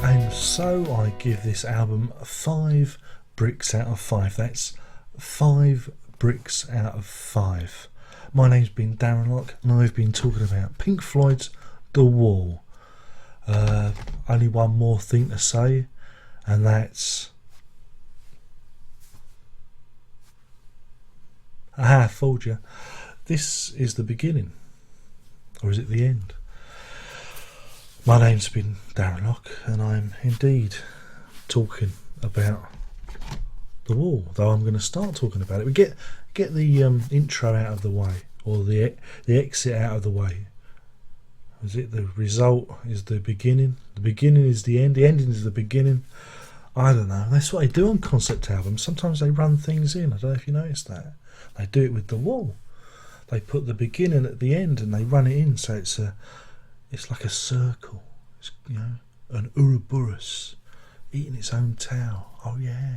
And so I give this album 5 bricks out of 5. That's 5 bricks out of 5. My name's been Darren Locke and I've been talking about Pink Floyd's The Wall. Only one more thing to say, and that's... Aha, fooled you. This is the beginning. Or is it the end? My name's been Darren Locke and I'm indeed talking about The Wall, though I'm going to start talking about it. We get the intro out of the way, or the exit out of the way. Is it the result is the beginning? The beginning is the end. The ending is the beginning. I don't know. That's what they do on concept albums. Sometimes they run things in. I don't know if you noticed that. They do it with The Wall. They put the beginning at the end and they run it in, so it's like a circle. It's, you know, an Ouroboros eating its own tail. Oh yeah,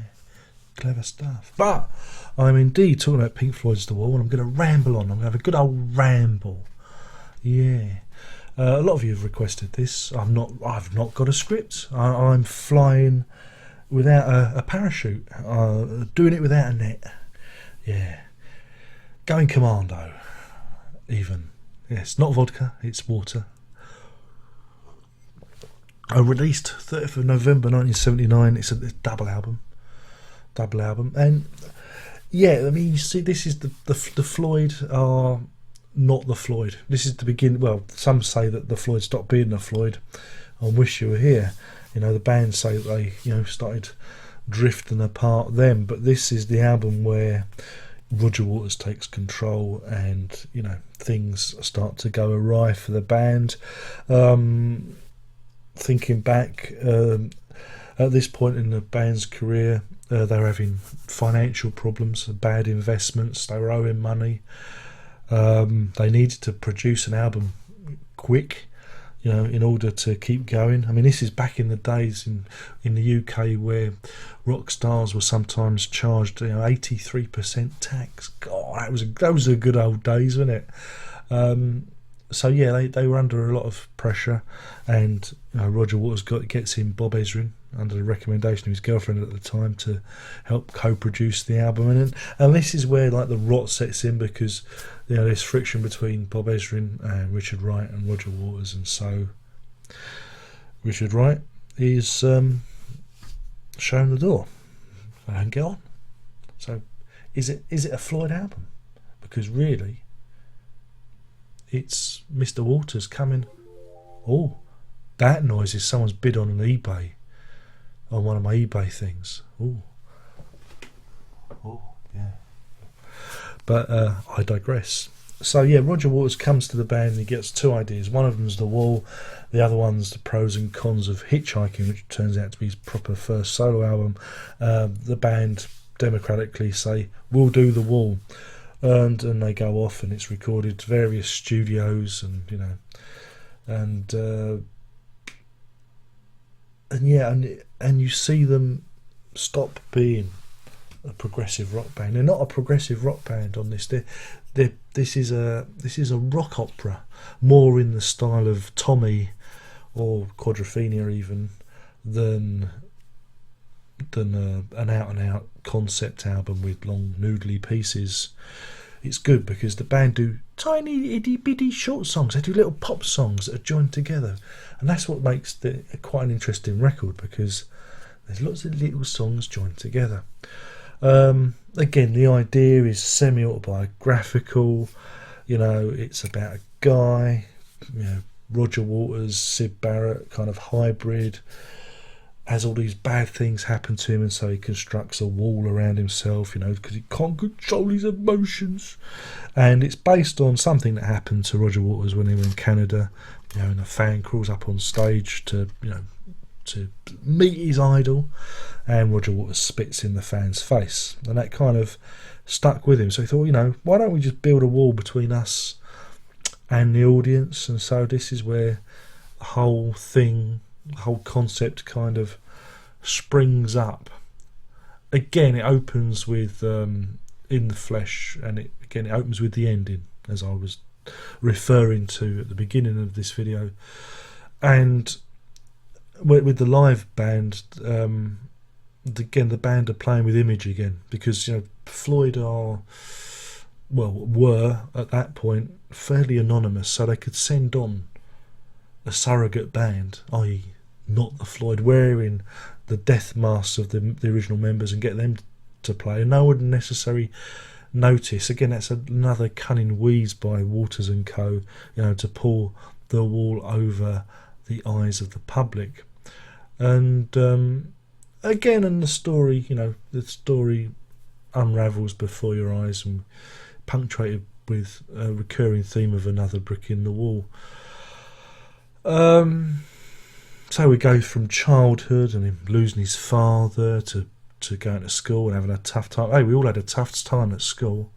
clever stuff. But I'm indeed talking about Pink Floyd's The Wall, and I'm going to ramble on. I'm going to have a good old ramble. Yeah. A lot of you have requested this. I've not got a script. I'm flying without a parachute, doing it without a net. Yeah, going commando. Even, yes, not vodka, it's water. I released 30th of November 1979. It's a double album, and yeah, I mean, you see, this is the Floyd are not the Floyd. This is the beginning. Well, some say that the Floyd stopped being the Floyd on Wish You Were Here. You know, the band say that they, you know, started drifting apart then, but this is the album where Roger Waters takes control and, you know, things start to go awry for the band. Thinking back, at this point in the band's career, they were having financial problems, bad investments, they were owing money. They needed to produce an album quick, you know, in order to keep going. I mean, this is back in the days in the UK where rock stars were sometimes charged, you know, 83% tax. God, those are good old days, wasn't it? So yeah, they were under a lot of pressure, and you know, Roger Waters gets in Bob Ezrin under the recommendation of his girlfriend at the time to help co-produce the album, and this is where like the rot sets in, because you know there's friction between Bob Ezrin and Richard Wright and Roger Waters, and so Richard Wright is shown the door and get on. So is it a Floyd album? Because really, it's Mr. Waters coming. Oh, that noise is someone's bid on an eBay, on one of my eBay things. Oh, yeah. But I digress. So yeah, Roger Waters comes to the band and he gets 2 ideas. One of them's The Wall, the other one's the pros and cons of hitchhiking, which turns out to be his proper first solo album. The band democratically say, we'll do The Wall. And they go off and it's recorded to various studios, and you know, and yeah, and you see them stop being a progressive rock band. They're not a progressive rock band on this. This is a rock opera, more in the style of Tommy or Quadrophenia even than an out and out concept album with long noodly pieces. It's good because the band do tiny itty bitty short songs. They do little pop songs that are joined together, and that's what makes quite an interesting record, because there's lots of little songs joined together. Again, the idea is semi-autobiographical. You know, it's about a guy, you know, Roger Waters, Syd Barrett kind of hybrid, has all these bad things happen to him, and so he constructs a wall around himself, you know, because he can't control his emotions. And it's based on something that happened to Roger Waters when he was in Canada, you know, and a fan crawls up on stage to, you know, to meet his idol, and Roger Waters spits in the fan's face, and that kind of stuck with him. So he thought, you know, why don't we just build a wall between us and the audience? And so this is where the whole concept kind of springs up. Again, it opens with In the Flesh, and it opens with the ending, as I was referring to at the beginning of this video. And with the live band, again the band are playing with image again, because Floyd were at that point fairly anonymous, so they could send on a surrogate band, i.e. not the Floyd, wearing the death masks of the original members and get them to play, and no one would necessarily notice. Again, that's another cunning wheeze by Waters and Co. To pull the wool over the eyes of the public. And again, in the story, the story unravels before your eyes, and punctuated with a recurring theme of another brick in the wall. So we go from childhood and him losing his father to going to school and having a tough time. Hey, we all had a tough time at school,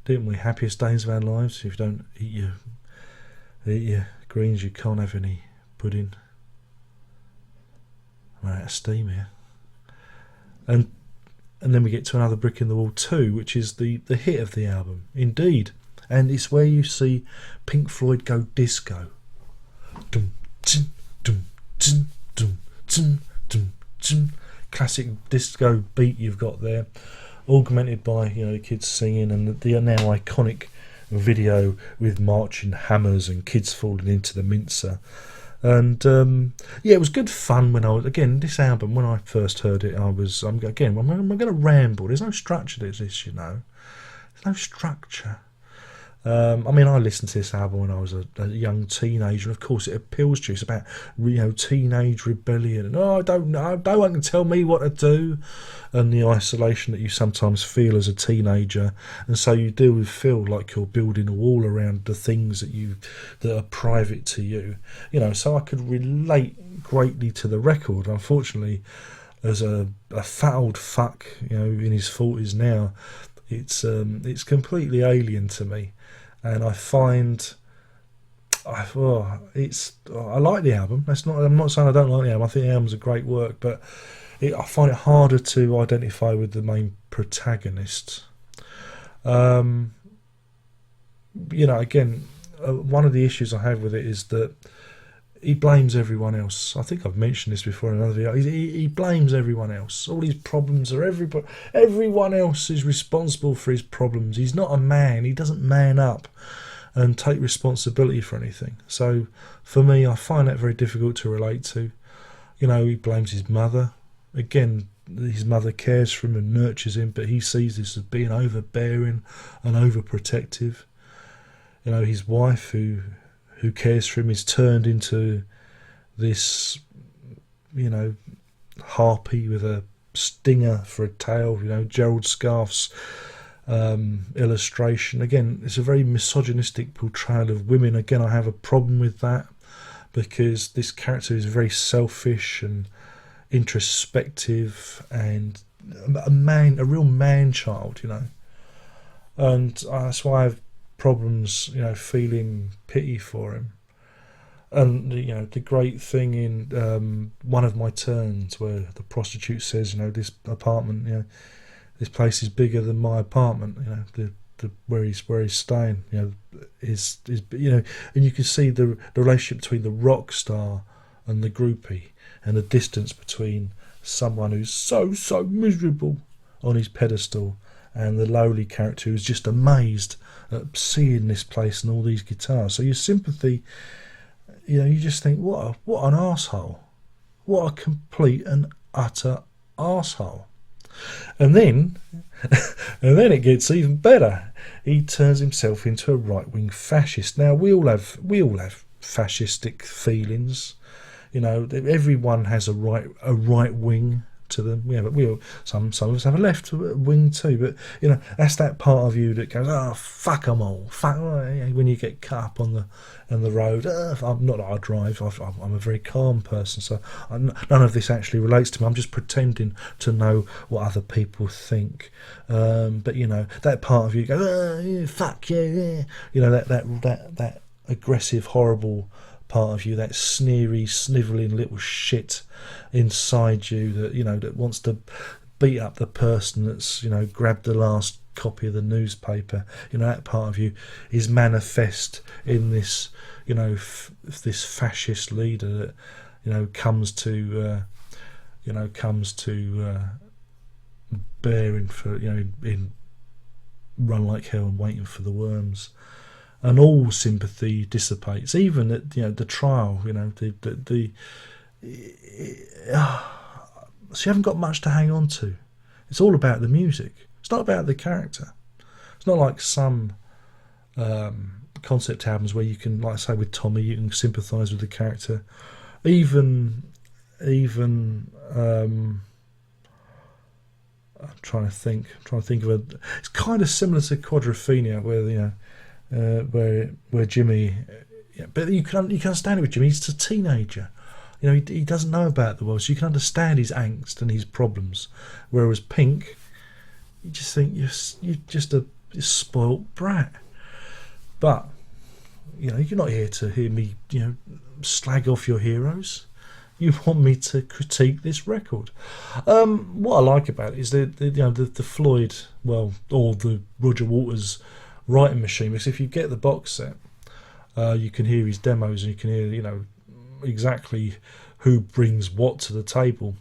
didn't we? Happiest days of our lives. If you don't eat your greens, you can't have any pudding. I'm out of steam here. And then we get to another brick in the wall 2, which is the hit of the album, Indeed. And it's where you see Pink Floyd go disco. Dum, dum, dum, dum, dum, dum, dum, dum. Classic disco beat you've got there, augmented by kids singing, and the now iconic video with marching hammers and kids falling into the mincer. And it was good fun. This album, when I first heard it, I'm going to ramble. There's no structure to this, there's no structure. I listened to this album when I was a young teenager, and of course it appeals to you. It's about teenage rebellion, and I don't know, no one can tell me what to do, and the isolation that you sometimes feel as a teenager, and so you do feel like you're building a wall around the things that are private to you. So I could relate greatly to the record. Unfortunately, as a fat old fuck, in his 40s now, it's completely alien to me. And I find I like the album. I'm not saying I don't like the album. I think the album's a great work, but I find it harder to identify with the main protagonist. Again, one of the issues I have with it is that he blames everyone else. I think I've mentioned this before in another video. He blames everyone else. All these problems are everyone else is responsible for his problems. He's not a man. He doesn't man up and take responsibility for anything. So for me, I find that very difficult to relate to. He blames his mother. Again, his mother cares for him and nurtures him, but he sees this as being overbearing and overprotective. His wife, who cares for him, is turned into this, harpy with a stinger for a tail, Gerald Scarf's illustration. Again, it's a very misogynistic portrayal of women. Again, I have a problem with that, because this character is very selfish and introspective and a real man-child, and that's why I have problems, feeling pity for him. And the great thing in One of My Turns, where the prostitute says, this apartment, this place is bigger than my apartment, the where he's staying, is and you can see the relationship between the rock star and the groupie, and the distance between someone who's so miserable on his pedestal and the lowly character who's just amazed at seeing this place and all these guitars. So your sympathy, you just think, what an arsehole. What a complete and utter arsehole. And then it gets even better. He turns himself into a right-wing fascist. Now we all have fascistic feelings. Everyone has a right wing to them. Some of us have a left wing too, but that's that part of you that goes, fuck them all, when you get cut up on the road. I'm not that I drive. I'm a very calm person, so none of this actually relates to me. I'm just pretending to know what other people think. But that part of you goes, fuck yeah. That aggressive, horrible part of you, that sneery, snivelling little shit inside you that wants to beat up the person that's grabbed the last copy of the newspaper. That part of you is manifest in this this fascist leader that comes to bearing for in Run Like Hell and Waiting for the Worms, and all sympathy dissipates, even at the trial. So you haven't got much to hang on to. It's all about the music. It's not about the character. It's not like some concept albums where you can, like I say with Tommy, you can sympathise with the character. Even I'm trying to think of a. It's kind of similar to Quadrophenia, where Jimmy, but you can understand it with Jimmy. He's a teenager. He doesn't know about the world, so you can understand his angst and his problems. Whereas Pink, you just think you're just a spoilt brat. But you're not here to hear me slag off your heroes. You want me to critique this record. What I like about it is the Floyd, or the Roger Waters writing machine. Because if you get the box set, you can hear his demos and you can hear exactly who brings what to the table.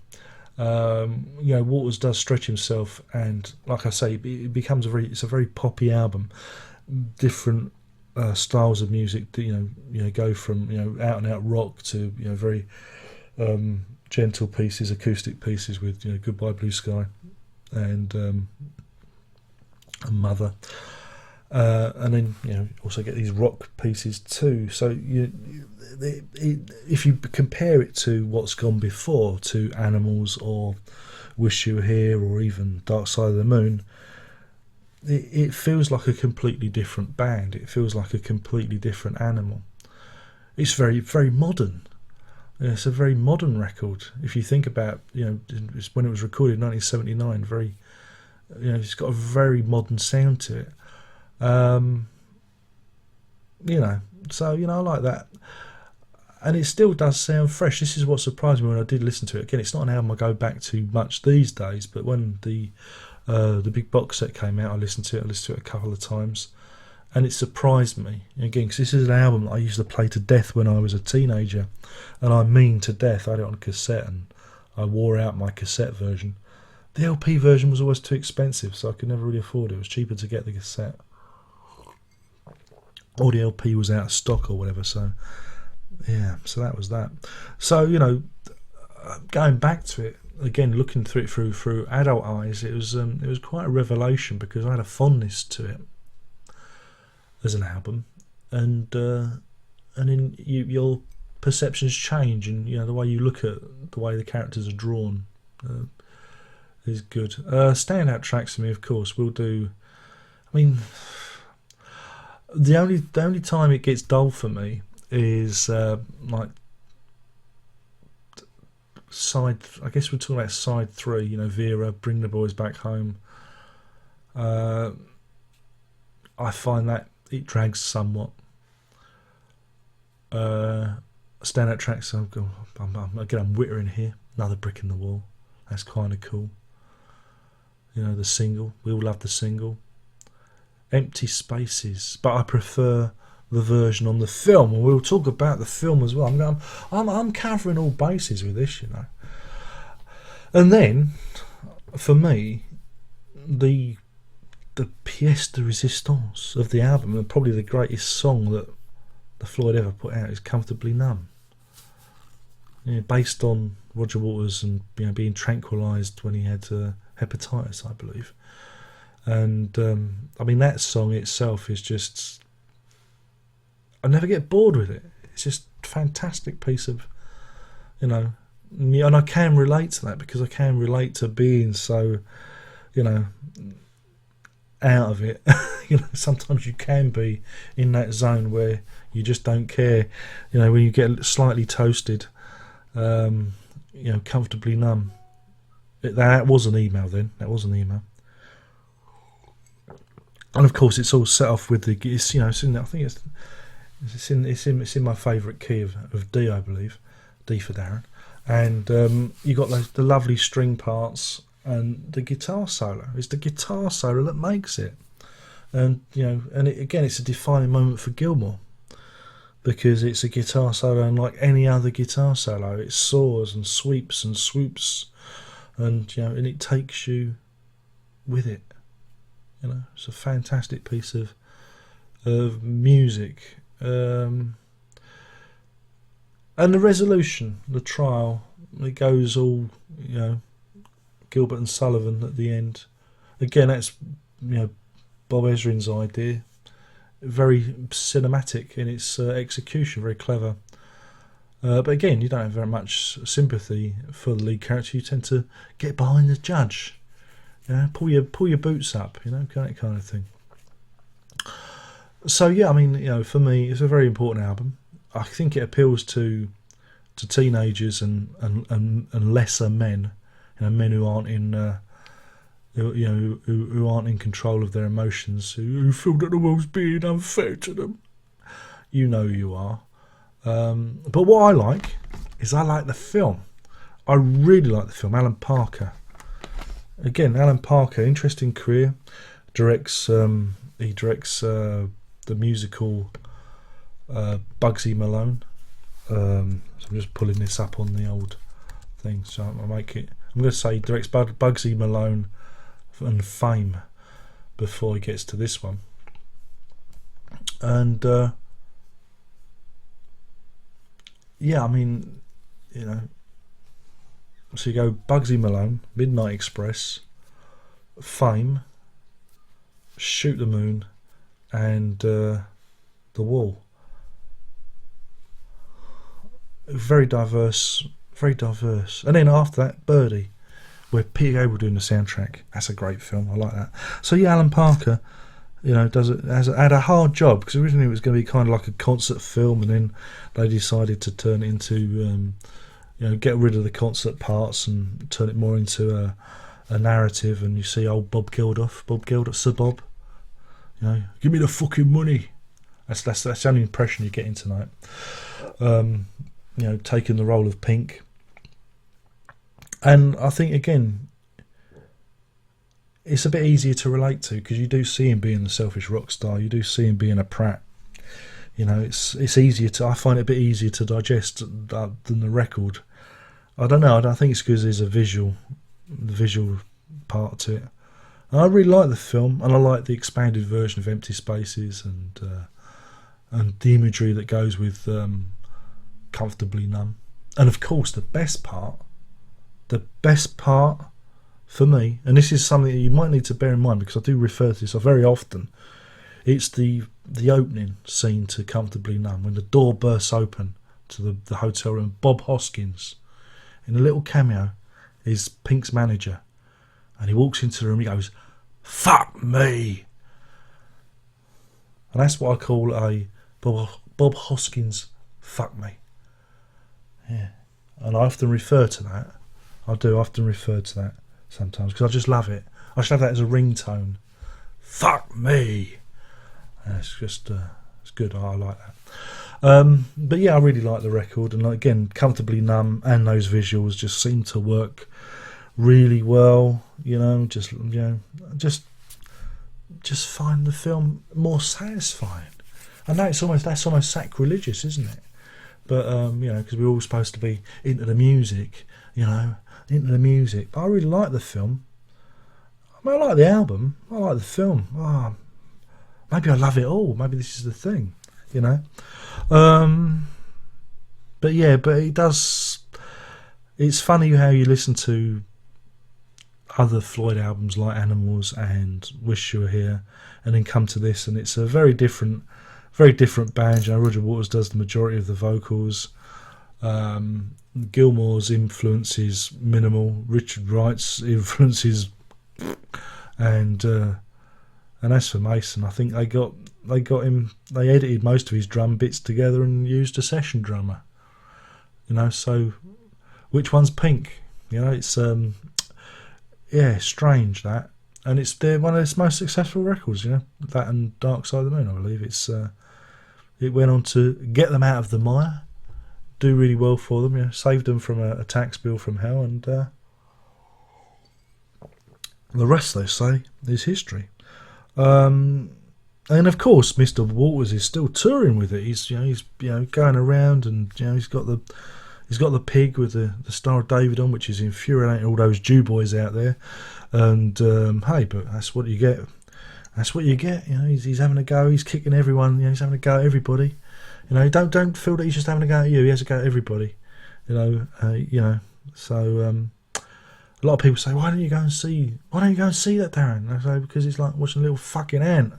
Waters does stretch himself, and like I say, it becomes it's a very poppy album. Different styles of music that go from out and out rock to very gentle pieces, acoustic pieces with Goodbye Blue Sky and Mother, and then also get these rock pieces too. So if you compare it to what's gone before, to Animals or Wish You Were Here or even Dark Side of the Moon, it feels like a completely different band. It feels like a completely different animal. It's very, very modern. It's a very modern record. If you think about, it's when it was recorded in 1979, very, it's got a very modern sound to it. So, I like that. And it still does sound fresh. This is what surprised me when I did listen to it. Again, it's not an album I go back to much these days, but when the big box set came out, I listened to it a couple of times, and it surprised me again, because this is an album that I used to play to death when I was a teenager, and I mean to death. I had it on cassette and I wore out my cassette version. The LP version was always too expensive, so I could never really afford it. It was cheaper to get the cassette, or the LP was out of stock or whatever. So so that was that. So going back to it again, looking through it through adult eyes, it was quite a revelation, because I had a fondness to it as an album, and then your perceptions change, and the way you look at the way the characters are drawn is good. Standout tracks for me, of course, we'll do. I mean, the only time it gets dull for me is like side. I guess we're talking about side 3. Vera, Bring the Boys Back Home. I find that it drags somewhat. Standout tracks. I'm wittering here. Another Brick in the Wall. That's kind of cool. The single. We all love the single. Empty Spaces, but I prefer the version on the film, and we'll talk about the film as well. I'm covering all bases with this, And then, for me, the pièce de résistance of the album, and probably the greatest song that the Floyd ever put out, is Comfortably Numb. Based on Roger Waters and being tranquilised when he had hepatitis, I believe. And that song itself is just, I never get bored with it. It's just a fantastic piece of, and I can relate to that, because I can relate to being so, out of it. Sometimes you can be in that zone where you just don't care. When you get slightly toasted, Comfortably Numb. That was an email then. That was an email. And of course, it's all set off with it's in, I think it's in my favourite key of D, I believe, D for Darren, and you got the lovely string parts and the guitar solo. It's the guitar solo that makes it, and it's a defining moment for Gilmour. because it's a guitar solo unlike any other guitar solo. It soars and sweeps and swoops, and and it takes you with it. It's a fantastic piece of music. And the resolution, the trial, it goes all Gilbert and Sullivan at the end. Again, that's Bob Ezrin's idea. Very cinematic in its execution, very clever. But again, you don't have very much sympathy for the lead character. You tend to get behind the judge. Pull your boots up. That kind of thing. So yeah, I mean, for me, it's a very important album. I think it appeals to teenagers and lesser men, men who aren't in. Who aren't in control of their emotions, who feel that the world's being unfair to them. You are. But what I like is I like the film. I really like the film. Alan Parker. Again, Alan Parker, interesting career. He directs the musical Bugsy Malone. So I'm just pulling this up on the old thing. So I'm going to say he directs Bugsy Malone and Fame before he gets to this one. And yeah, I mean, so you go Bugsy Malone, Midnight Express, Fame, Shoot the Moon, and The Wall. Very diverse. And then after that, Birdie, where Peter Gabriel doing the soundtrack. That's a great film. I like that. So yeah, Alan Parker, had a hard job, because originally it was going to be kind of like a concert film, and then they decided to turn it into, get rid of the concert parts and turn it more into a narrative. And you see old Bob Geldof, Sir Bob, give me the fucking money. That's the only impression you're getting tonight. Taking the role of Pink. And I think, again, it's a bit easier to relate to, because you do see him being the selfish rock star. You do see him being a prat. It's easier to. I find it a bit easier to digest than the record. I don't know. I think it's because there's the visual part to it. And I really like the film, and I like the expanded version of Empty Spaces and the imagery that goes with Comfortably Numb. And of course, the best part for me, and this is something that you might need to bear in mind, because I do refer to this very often, it's the opening scene to Comfortably Numb, when the door bursts open to the hotel room. Bob Hoskins, in a little cameo, is Pink's manager, and he walks into the room and he goes, "Fuck me," and that's what I call a Bob Hoskins "fuck me." Yeah, and I often refer to that. I do often refer to that sometimes, because I just love it. I should have that as a ringtone. Fuck me. It's just, it's good. I like that. But yeah, I really like the record. And again, Comfortably Numb and those visuals just seem to work really well. Just find the film more satisfying. I know that's almost sacrilegious, isn't it? But because we're all supposed to be into the music, into the music. But I really like the film. I like the album. I like the film. Maybe I love it all. Maybe this is the thing, But it does. It's funny how you listen to other Floyd albums like Animals and Wish You Were Here, and then come to this, and it's a very different band. Roger Waters does the majority of the vocals. Gilmour's influence is minimal. Richard Wright's influence is, and as for Mason, I think they got him. They edited most of his drum bits together and used a session drummer. So which one's Pink? It's strange that, and it's one of its most successful records. That and Dark Side of the Moon, I believe. It went on to get them out of the mire, do really well for them, saved them from a tax bill from hell, and the rest, they say, is history. And And of course, Mr. Waters is still touring with it. He's going around, and he's got the pig with the Star of David on, which is infuriating all those Jew boys out there. And hey, but that's what you get. That's what you get. He's having a go. He's kicking everyone. He's having a go at everybody. Don't feel that he's just having a go at you. He has a go at everybody. So a lot of people say, why don't you go and see that, Darren? I say, because it's like watching a little fucking ant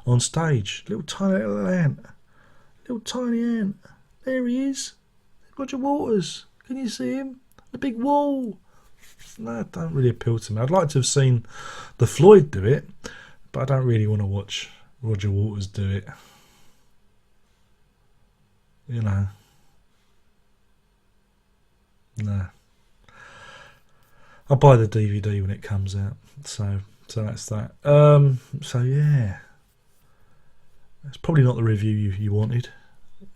on stage. Little tiny little ant. Little tiny ant. There he is. Roger Waters. Can you see him? The big wall. No, it don't really appeal to me. I'd like to have seen the Floyd do it, but I don't really want to watch Roger Waters do it. Nah. I'll buy the DVD when it comes out. So that's that. So yeah. It's probably not the review you wanted.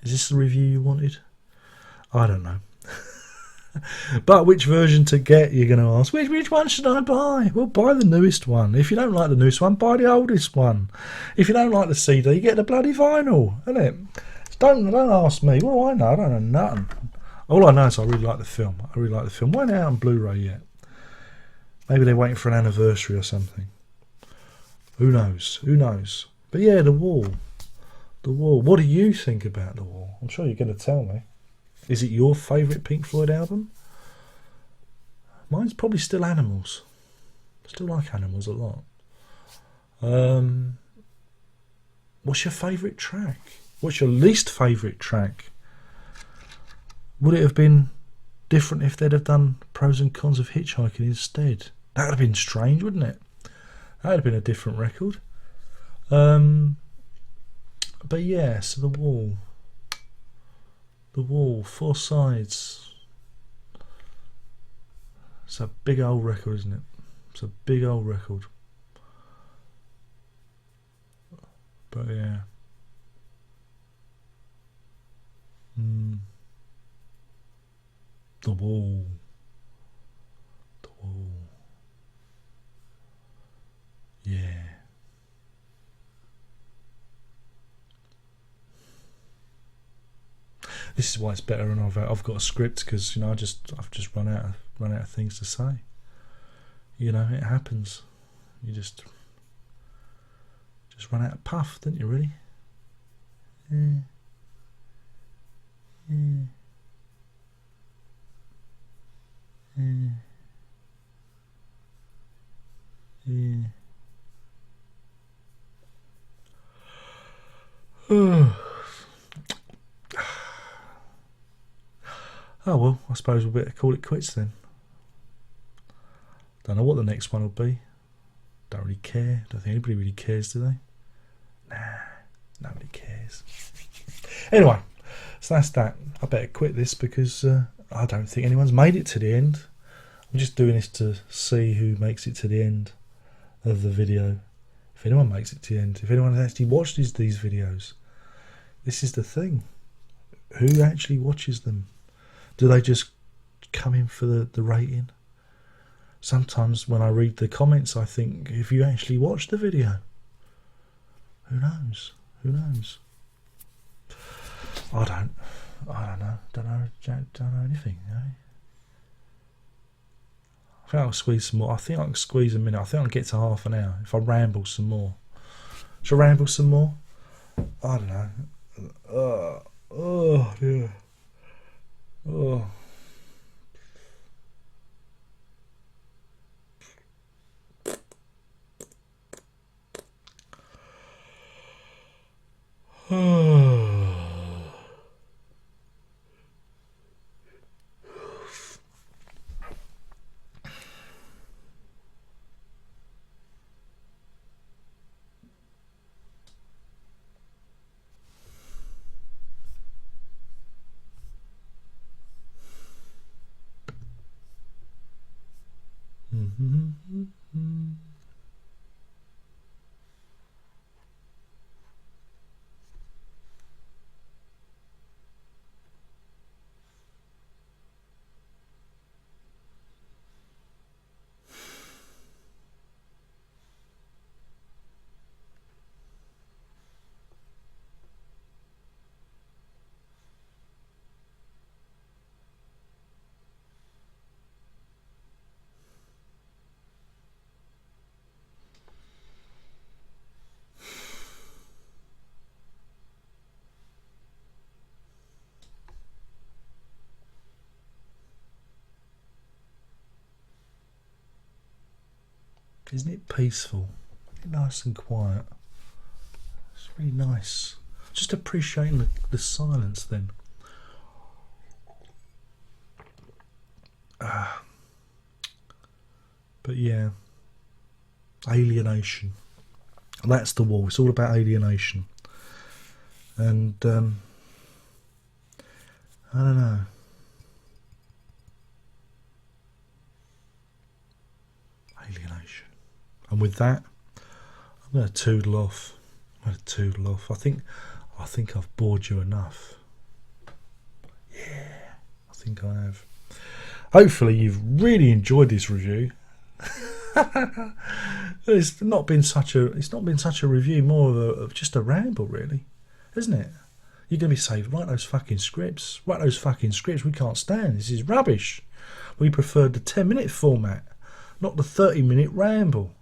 Is this the review you wanted? I don't know. But which version to get, you're going to ask. Which one should I buy? Well, buy the newest one. If you don't like the newest one, buy the oldest one. If you don't like the CD, get the bloody vinyl, innit? Don't ask me. What do I know? I don't know nothing. All I know is I really like the film. Why not out on Blu-ray yet? Maybe they're waiting for an anniversary or something. Who knows? But yeah, The Wall. What do you think about The Wall? I'm sure you're going to tell me. Is it your favourite Pink Floyd album? Mine's probably still Animals. Still like Animals a lot. What's your favourite track? What's your least favourite track? Would it have been different if they'd have done Pros and Cons of Hitchhiking instead? That would have been strange, wouldn't it? That would have been a different record. But yeah, so The Wall, 4 sides. It's a big old record, isn't it? It's a big old record. But yeah. The Wall. Yeah. This is why it's better, and I've got a script, because I've just run out of things to say. It happens. You just run out of puff, don't you? Really? Yeah. Oh well, I suppose we'll better call it quits then. Don't know what the next one will be. Don't really care. Don't think anybody really cares, do they? Nah, nobody cares. Anyway, so that's that. I better quit this because I don't think anyone's made it to the end. I'm just doing this to see who makes it to the end of the video. If anyone makes it to the end, if anyone has actually watched these videos, this is the thing. Who actually watches them? Do they just come in for the rating? Sometimes when I read the comments, I think, if you actually watch the video, who knows? I don't know anything. I think I'll squeeze some more. I think I can squeeze a minute. I think I'll get to half an hour if I ramble some more. Shall I ramble some more? I don't know. Oh dear. Oh. Isn't it peaceful? Nice and quiet. It's really nice. Just appreciating the silence then. But yeah, alienation. That's the wall. It's all about alienation. And I don't know. Alienation. And with that, I'm going to toodle off. I think I've bored you enough. Yeah, I think I have. Hopefully you've really enjoyed this review. It's not been such a review, more of just a ramble, really, isn't it? You're going to be saying, write those fucking scripts. We can't stand. This is rubbish. We preferred the 10-minute format, not the 30-minute ramble.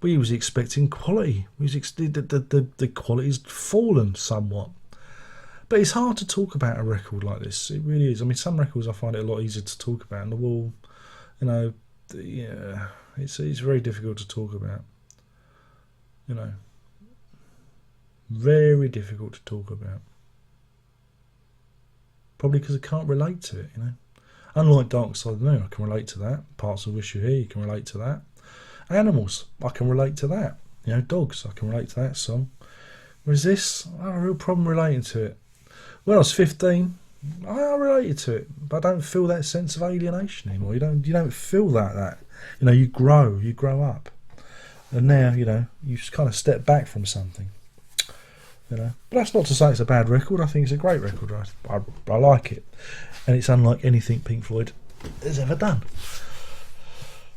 We was expecting quality. The quality's fallen somewhat. But it's hard to talk about a record like this. It really is. I mean, some records I find it a lot easier to talk about. And The Wall, you know, yeah, it's very difficult to talk about. You know, very difficult to talk about. Probably because I can't relate to it, you know. Unlike Dark Side of the Moon, I can relate to that. Parts of Wish You Here, you can relate to that. Animals, I can relate to that. You know, dogs, I can relate to that song. Whereas this, I have a real problem relating to it. When I was 15, I related to it, but I don't feel that sense of alienation anymore. You don't feel that. You know, you grow up, and now you know you just kind of step back from something. You know, but that's not to say it's a bad record. I think it's a great record. I like it, and it's unlike anything Pink Floyd has ever done.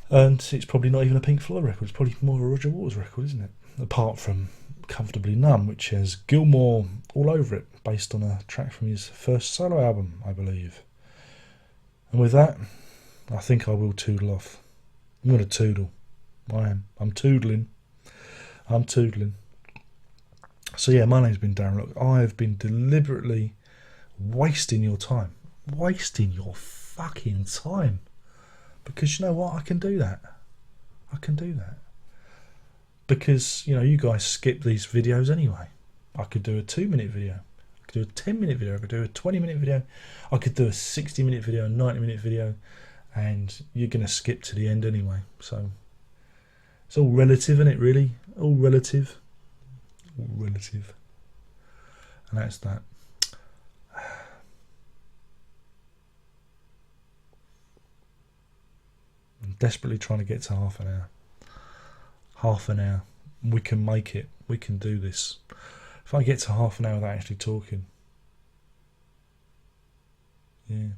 And it's probably not even a Pink Floyd record. It's probably more of a Roger Waters record, isn't it? Apart from Comfortably Numb, which has Gilmour all over it, based on a track from his first solo album, I believe. And with that, I think I will toodle off. I'm going to toodle. I am. I'm toodling. So yeah, my name's been Darren. Look, I've been deliberately wasting your time. Wasting your fucking time. Because you know what? I can do that. Because, you know, you guys skip these videos anyway. I could do a 2-minute video. I could do a 10-minute video. I could do a 20-minute video. I could do a 60-minute video, a 90-minute video. And you're going to skip to the end anyway. So it's all relative, isn't it, really? All relative. And that's that. I'm desperately trying to get to half an hour. We can make it. We can do this. If I get to half an hour without actually talking, yeah.